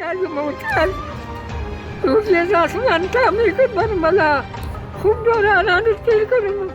موتل روز آسمان تعمیر کنم بلا خوب دارانان رو تیر کنم.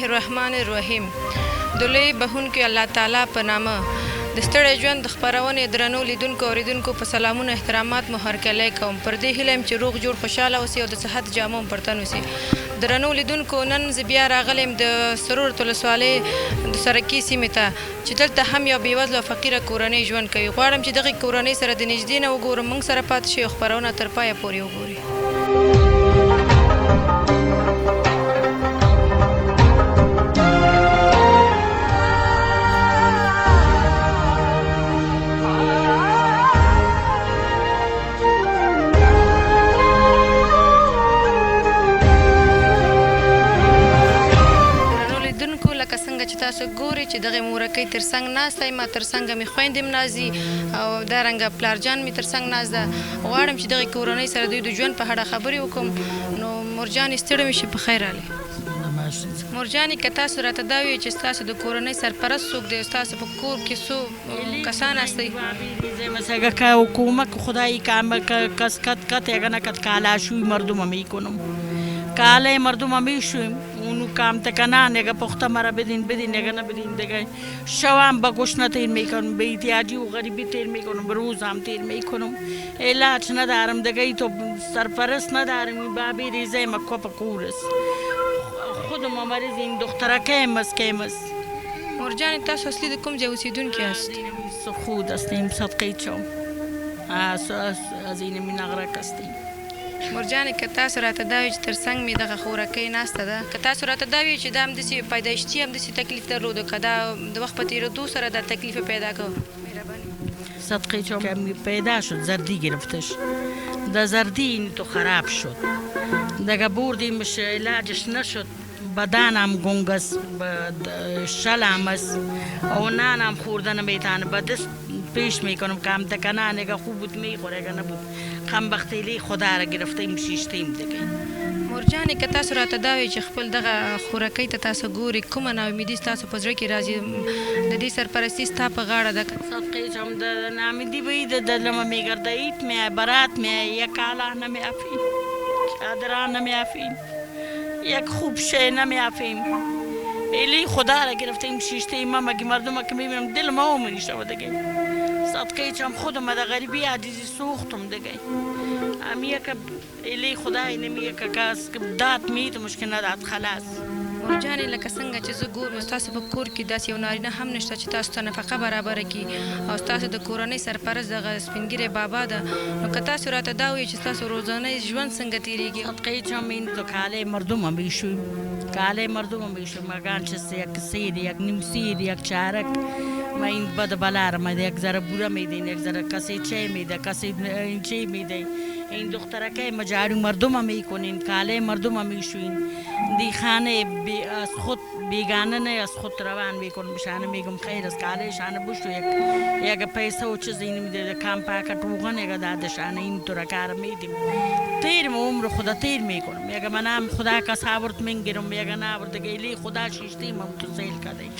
الرحمن الرحیم. د لوی بخښونکي الله تعالی په نامه د ستړي ژوند د خپرونې درنو لیدونکو اوریدونکو په سلامونه احترامات مو هرکلی کوم. پر دې هیله یم چې روغ جوړ خوشحاله اوسئ او د صحت جامه هم پر تن اوسي. درنو لیدونکو نن زه بیا راغلی یم د سرور ولسوالۍ د سرکي سیمې ته چې دلته هم یو بېوزله او فقیره کورنۍ ژوند کوي. غواړم چې دغې کورنۍ سره د نږدې نه وګورم، موږ سره پاتې شئ او خپرونه تر پایه پورې وګورئ. تاسو ګورئ چې دغه مورکۍ تر څنګ ناسته یم، تر څنګه مې خویندې هم نازي او دارنګه پلارجان مې تر څنګ ناست ده. غواړم چې دغې کورنۍ سره دوی د ژوند په اړه خبرې وکړم. نو مورجانې ستړې مې شي، په خیر راغلې. مورجانې که تاسو راته دا وایئ چې ستاسو د کورنۍ سرپرست څوک دی او ستاسو په کور کې څو کسان هستئ؟ مثلا حکومت خدایی کت یگنکت کالا شوی مردم میکنم، کاله مردم میشویم اونو کام تکنا نگه پخته مرا بدین نگه نبدین دیگه شوام با گشنه تیر میکنم، به احتیاجی و غریبی تیر میکنم، به روز هم تیر میکنم، علاج ندارم دیگه تو سرپرست ندارم، بابی ریزه مکو پا کورس خودم مریض این دختره که مس. مورجان تاسو اصلی د کوم ځای اوسیدونکي هست؟ خود هستیم، صدقه چوم از این مینغرک هستیم. مورجانې که تاسو راته دا وایئ چې تر څنګ مې دغه خورکۍ ناسته ده، که تاسو راته دا وایئ چې دا همداسې پیدایشتي همداسې تکلیف درلودو، که دا د وخت په تېرېدو سره دا تکلیف پیدا کړ؟ صدقه چوم که پیدا شد زردی گرفتش، دا زردی این تو خراب شد دیگه بردیمش علاجش نشد، بدنم گنگس شلم است و نانم خوردن نمیتونه، به دست پیش میکنم کم تکنه نگه خوب بود میخوره اگه نبود خم بختیلی خدا را گرفتیم شیشتیم دیگه. مورجانې که تاسو راته دا وایئ چې خپل دغه خورکۍ ته تاسو ګورئ، کومه ناامیدي ستاسو په زړه کې راځي؟ د دې سرپرستي ستا په غاړه ده. صدقه چوم د ناامیدی به د لما میگرده ایت می برات می یک آله نمیافیم، چادران نمیافیم، یک خوب شی نمیافیم، ایلی خدا را گرفتیم شیشتیم. من مگه مردم که میبینم دل ما اومنی شود دیگه. صدقه چم خودم در غریبی عزیزی سوختم دیگه. امی یک ایلی خدای نمی یک کس که داد میت مشکل نداد خلاص. مورجانې لکه څنګه چې زه ګورم ستاسو په کور کې داسې یو نارینه هم نشته چې تاسو ته نفقه برابره کړي او ستاسو د کورنۍ سرپرست دغه سپینګیری بابا ده. نو که تاسو راته دا وایئ چې ستاسو روزانه ژوند څنګه تېرېږي؟ صدقه چم این تو کاله مردم هم بیشویم، کاله مردم هم بیشویم، مگان چست یک سید یک نیم سید یک چارک ما این بد بلار میده، یک ذره بوره میده، یک ذره کسی چه میده، کسی این چه میده. این دخترکه مجاری مردم هم میکنین، کاله مردم هم میشوین، دی خانه از خود بیگانه نه از خود روان میکنم. شانه میگم خیر از کاله شانه بشو یک پیسه و چیزی نمیده، کام پاکت روغن یک داده شانه این تو را کار میدیم. تیر عمر خدا تیر میکنم، یک منام خدا کا صبرت منگیرم، یک نه ورته گیلی خدا شیشتیم هم تو سیل کدی.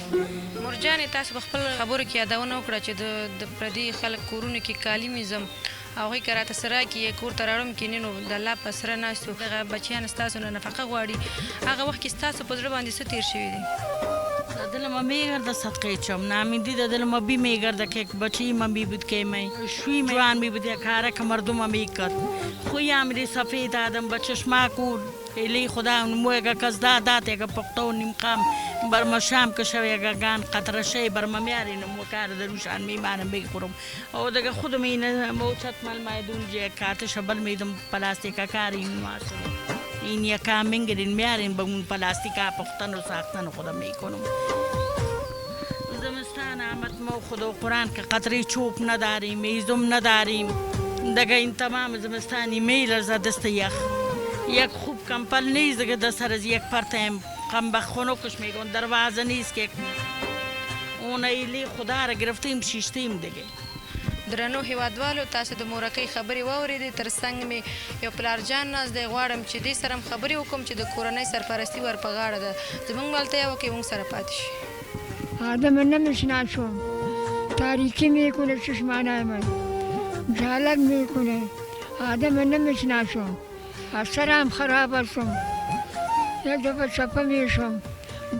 مورجانې تاسو په خپل خبرو کې یادونه وکړه چې د پردي خلک کورونو کې کالي میځم هغوی که راته سره کړي کور ته راوړم کینې نو د الله په سره ناست یو دغه بچیان ستاسو نه نفقه غواړي. هغه وخت کې ستاسو په زړه باندې څه تېر شوي دي؟ دلم میگرده صدقه چم نامیدی دلم بی میگرده که بچی من بی بود که می شوی جوان بی بود کاره که مردم میکرد خویم ری سفید آدم بچش ماکور الی خدا مویگا کس داد که پختو نیمقام بر مشام که شویگا گان قطره شی بر میاری نمو کار دروشان میمانم بگیرم او دیگه خودم این موچت مال میدون جه کارتش بل میدم پلاستیک کاری میماسم این یکم میگیرین میارین به اون پلاستیک پختن و ساختن خودم میکنم زمستان آمد ما خدا قرآن که قطره چوب نداریم میزم نداریم دیگه این تمام زمستانی میلرزه دست یخ یک خوب کمپل نیست دیگه دست از یک پرتیم کم بخونو کش میگن دروازه نیست که اون ایلی خدا را گرفتیم شیشتیم دیگه. درنو هیوادوالو تاسو د مورکۍ خبرې واورېدې تر څنګ مې یو پلارجان ناست دی غواړم چې دې سره هم خبرې وکړم چې د کورنۍ سرپرستي ور په غاړه ده زموږ ملتیا وکړي موږ سره پاتې شي. آدم نمیشناسم تاریکی میکنه چشمانه من جالب میکنه آدم نمیشناسم از سرم خراب هستم یک دفعه چپه میشم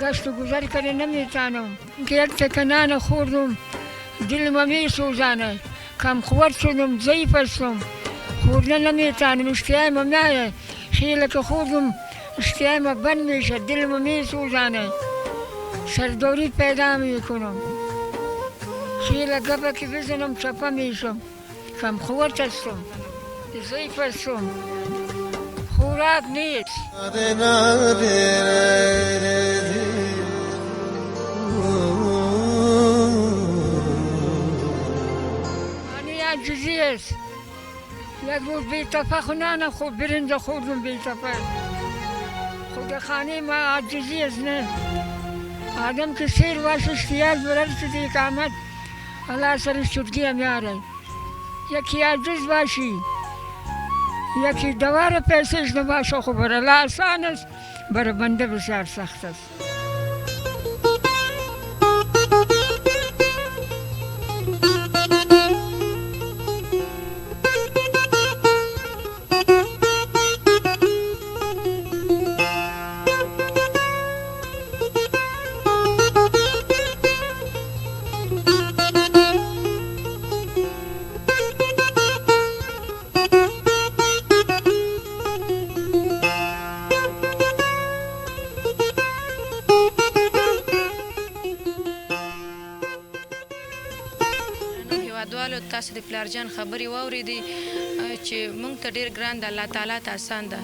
گشت و گذر کنه نمیتانم که یک تکنان خوردم دلم میسوزانه کم قوت شدم ضعیف هستم خوردن نمیتانم اشتهایم میایه خیلی که خوردم اشتهایم بند میشه دلم میسوزانه سردوری پیدا میکنم خیلی گپه که بزنم چپه میشم کم قوت هستم ضعیف هستم خوراک نیست عجزی است یک روز بی‌تفا خونانه خوب برنج خوردم بی‌تفا خود خانه ما عجزی است نه آدم که سیر باش اشتیاج برد دیگه آمد الله سرش چطگی میاره یکی عجز باشی یکی دوار پیسش نباشه خوب بر الله آسان است بر بنده بسیار سخت است. هیوادوالو تاسو د پلارجان خبرې واورېدې چې موږ ته ډېر ګران د الله تعالی ته آسان ده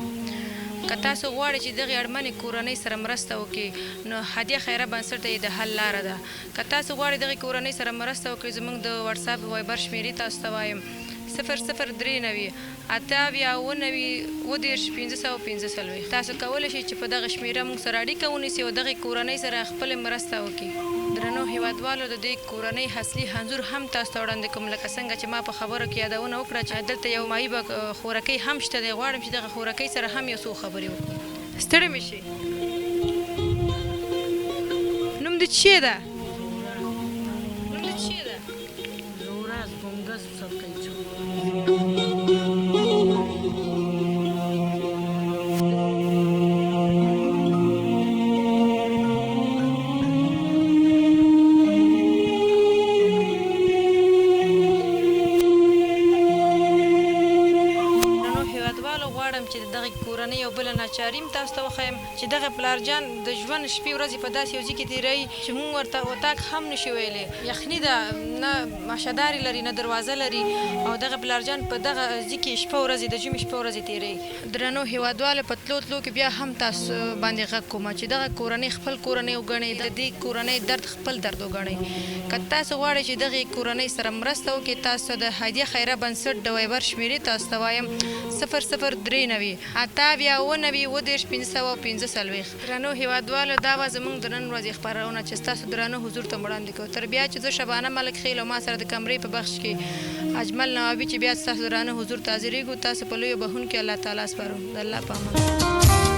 که تاسو غواړئ چې دغې اړمنې کورنۍ سره مرسته وکړي نو هدیه خیره بنسټ یې د حل لاره ده که تاسو غواړئ دغې کورنۍ سره مرسته وکړئ زموږ د وټساپ وایبر شمېرې تاسو ته وایم 0039 اتاویا 19 ودېرش 545 تاسو کولی شئ چې په دغه شمېره موږ سره اړیکه ونیسئ او دغې کورنۍ سره خپلې مرسته وکړي. درنو هیوادوالو د دې کورنۍ اصلي انځور هم تاسو ته وړاندې کوم لکه څنګه چې ما په خبرو کې یادونه وکړه چې دلته یو معیبه خورکۍ هم شته دی غواړم چې دغه خورکۍ سره هم یو څو خبرې وکړو. ستړې مې شي نوم دې څه ده نوم دې څه ده زوراز بونګس صدقه چم چې دغه کورنۍ یو بله ناچاري هم تاسو ته وښیم چې دغه پلارجان د ژوند شپې ورځې په داسې یو ځای کې تېروي چې موږ ورته اتاق هم نشو ویلی یخني ده نه ماشهدارې لري نه دروازه لري او دغه پلارجان په دغه ځای کې شپه ورځې د ژمي شپه ورځې تېروي. درنو هیوادوالو په تلو تلو کې بیا هم تاسو باندې غږ کوم چې دغه کورنۍ خپل کورنۍ وګڼئ د دې کورنۍ درد خپل درد وګڼئ که تاسو غواړئ چې دغې کورنۍ سره مرسته وکړئ تاسو د هدیه خیره بنسټ د وایبر شمېرې تاسو ته وایم 0039 اتاویا 19 ودېرش 545 درنو هیوادوالو دا به زموږ د نن ورځې خپرونه چې ستاسو درانه حضور ته وړاندې کوو تر بیا چې زه شبانه ملک خیل او ما سره د کمرې په بخش کې اجمل نوابي چې بیا ستاسو درانه حضور ته حاضرېږو تاسو په لویو بخښونکي الله تعالی سپارو د الله په امان.